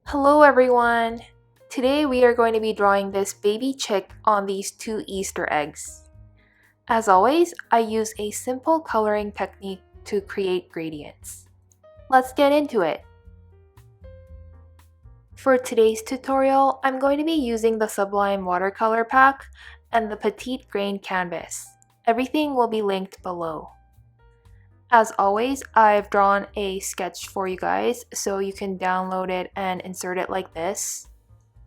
Hello everyone! Today we are going to be drawing this baby chick on these two Easter eggs. As always, I use a simple coloring technique to create gradients. Let's get into it! For today's tutorial, I'm going to be using the Sublime Watercolor pack and the Petite Grain canvas. Everything will be linked below. As always, I've drawn a sketch for you guys, so you can download it and insert it like this.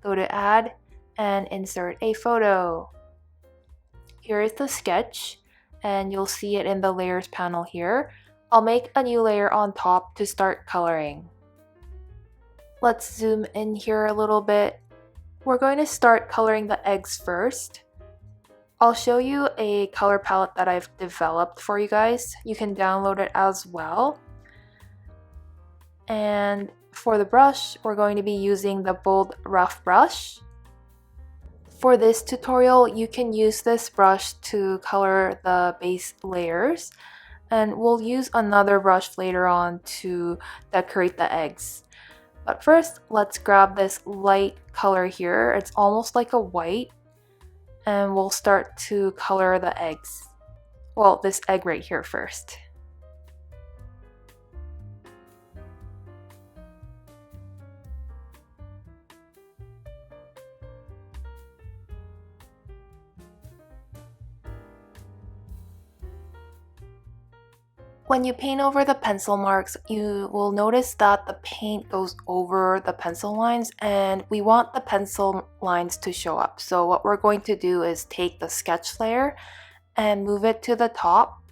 Go to Add and insert a photo. Here is the sketch, and you'll see it in the Layers panel here. I'll make a new layer on top to start coloring. Let's zoom in here a little bit. We're going to start coloring the eggs first. I'll show you a color palette that I've developed for you guys. You can download it as well. And for the brush, we're going to be using the Bold Rough brush. For this tutorial, you can use this brush to color the base layers, and we'll use another brush later on to decorate the eggs. But first, let's grab this light color here. It's almost like a white. And we'll start to color the eggs. Well, this egg right here first. When you paint over the pencil marks, you will notice that the paint goes over the pencil lines, and we want the pencil lines to show up. So what we're going to do is take the sketch layer and move it to the top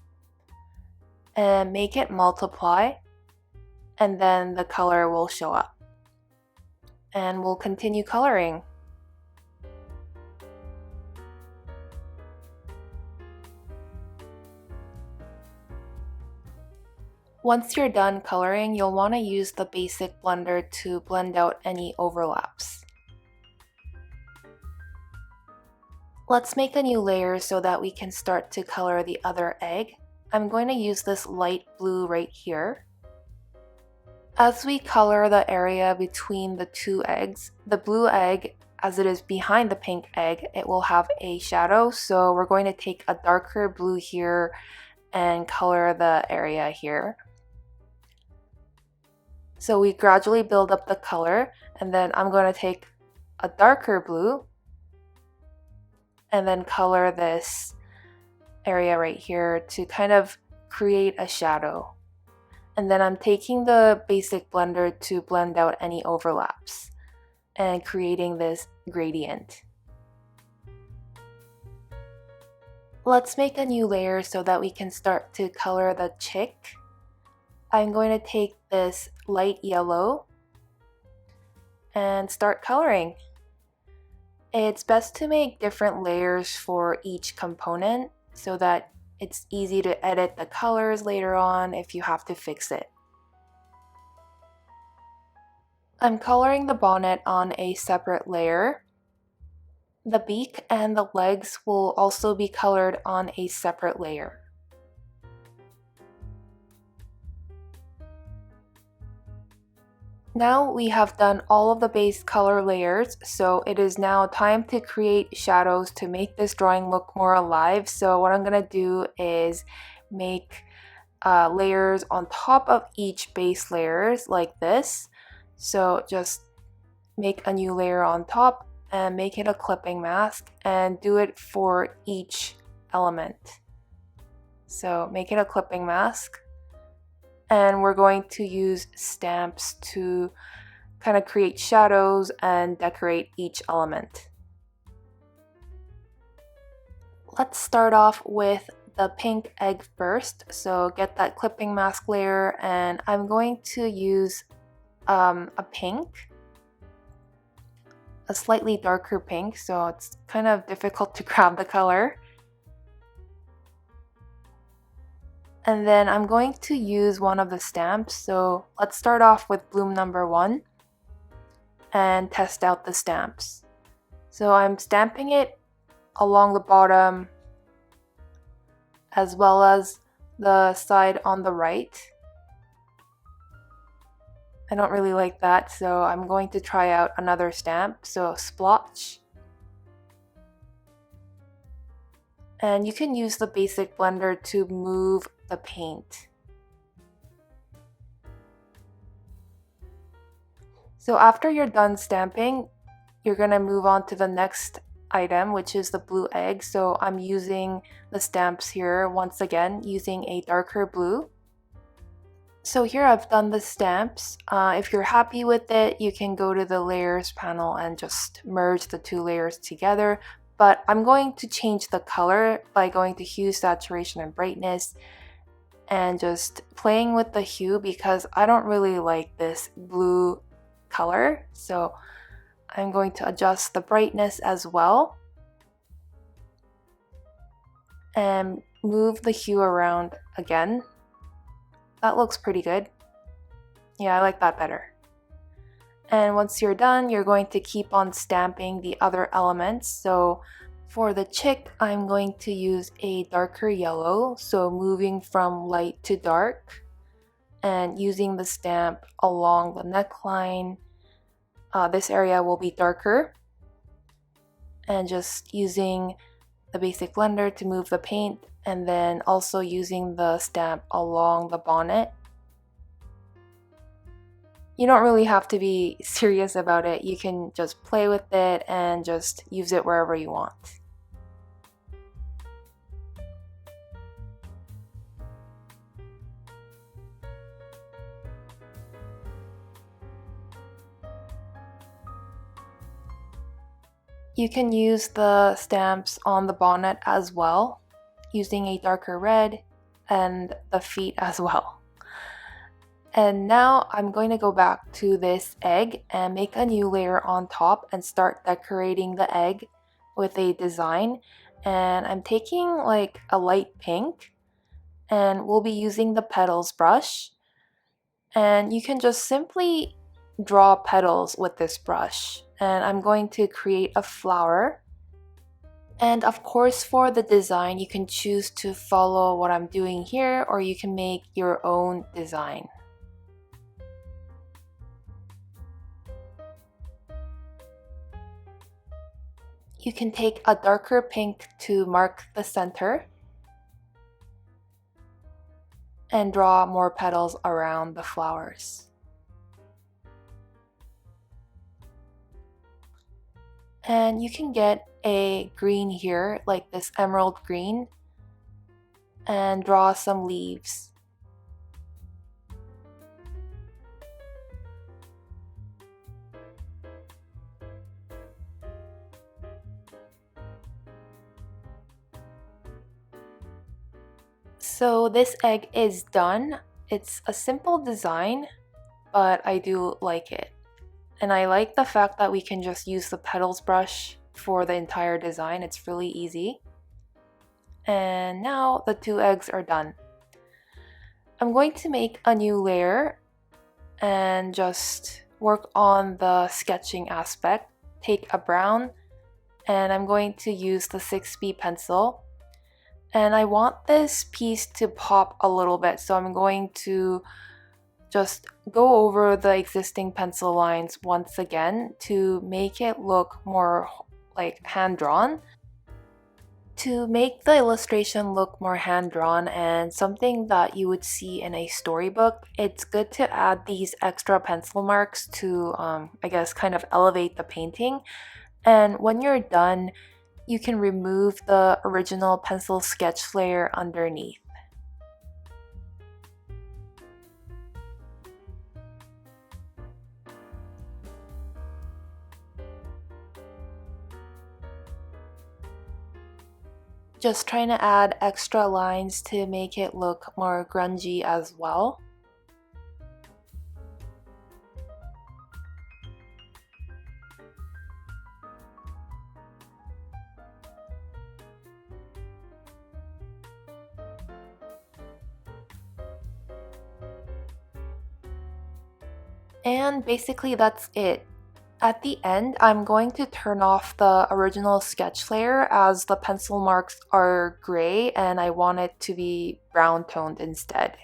and make it multiply, and then the color will show up. And we'll continue coloring. Once you're done coloring, you'll want to use the basic blender to blend out any overlaps. Let's make a new layer so that we can start to color the other egg. I'm going to use this light blue right here. As we color the area between the two eggs, the blue egg, as it is behind the pink egg, it will have a shadow, so we're going to take a darker blue here and color the area here. So we gradually build up the color, and then I'm going to take a darker blue and then color this area right here to kind of create a shadow. And then I'm taking the basic blender to blend out any overlaps and creating this gradient. Let's make a new layer so that we can start to color the chick. I'm going to take this light yellow and start coloring. It's best to make different layers for each component so that it's easy to edit the colors later on if you have to fix it. I'm coloring the bonnet on a separate layer. The beak and the legs will also be colored on a separate layer. Now we have done all of the base color layers, so it is now time to create shadows to make this drawing look more alive. So what I'm going to do is make layers on top of each base layers like this. So just make a new layer on top and make it a clipping mask, and do it for each element. So make it a clipping mask. And we're going to use stamps to kind of create shadows and decorate each element. Let's start off with the pink egg first. So get that clipping mask layer, and I'm going to use a pink, a slightly darker pink, so it's kind of difficult to grab the color. And then I'm going to use one of the stamps. So let's start off with bloom number 1 and test out the stamps. So I'm stamping it along the bottom as well as the side on the right. I don't really like that, so I'm going to try out another stamp, so splotch. And you can use the basic blender to move the paint. So after you're done stamping, you're gonna move on to the next item, which is the blue egg. So I'm using the stamps here once again using a darker blue. So here I've done the stamps. If you're happy with it, you can go to the layers panel and just merge the two layers together. But I'm going to change the color by going to hue, saturation, and brightness and just playing with the hue because I don't really like this blue color. So I'm going to adjust the brightness as well and move the hue around again. That looks pretty good. Yeah, I like that better. And once you're done, you're going to keep on stamping the other elements. So for the chick, I'm going to use a darker yellow, so moving from light to dark and using the stamp along the neckline. This area will be darker and just using the basic blender to move the paint and then also using the stamp along the bonnet. You don't really have to be serious about it. You can just play with it and just use it wherever you want. You can use the stamps on the bonnet as well, using a darker red and the feet as well. And now I'm going to go back to this egg and make a new layer on top and start decorating the egg with a design. And I'm taking like a light pink and we'll be using the petals brush. And you can just simply draw petals with this brush. And I'm going to create a flower. And of course, for the design, you can choose to follow what I'm doing here or you can make your own design. You can take a darker pink to mark the center and draw more petals around the flowers. And you can get a green here, like this emerald green, and draw some leaves. So this egg is done. It's a simple design, but I do like it. And I like the fact that we can just use the petals brush for the entire design. It's really easy. And now the two eggs are done. I'm going to make a new layer and just work on the sketching aspect. Take a brown and I'm going to use the 6B pencil. And I want this piece to pop a little bit, so I'm going to just go over the existing pencil lines once again to make it look more like hand-drawn. To make the illustration look more hand-drawn and something that you would see in a storybook, it's good to add these extra pencil marks to, I guess, kind of elevate the painting. And when you're done, you can remove the original pencil sketch layer underneath. Just trying to add extra lines to make it look more grungy as well. And basically that's it. At the end, I'm going to turn off the original sketch layer as the pencil marks are gray and I want it to be brown toned instead.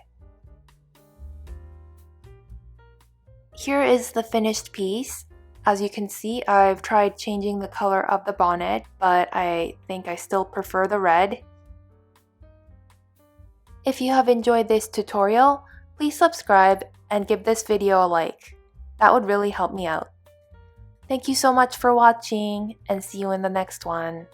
Here is the finished piece. As you can see, I've tried changing the color of the bonnet, but I think I still prefer the red. If you have enjoyed this tutorial, please subscribe and give this video a like. That would really help me out. Thank you so much for watching, and see you in the next one.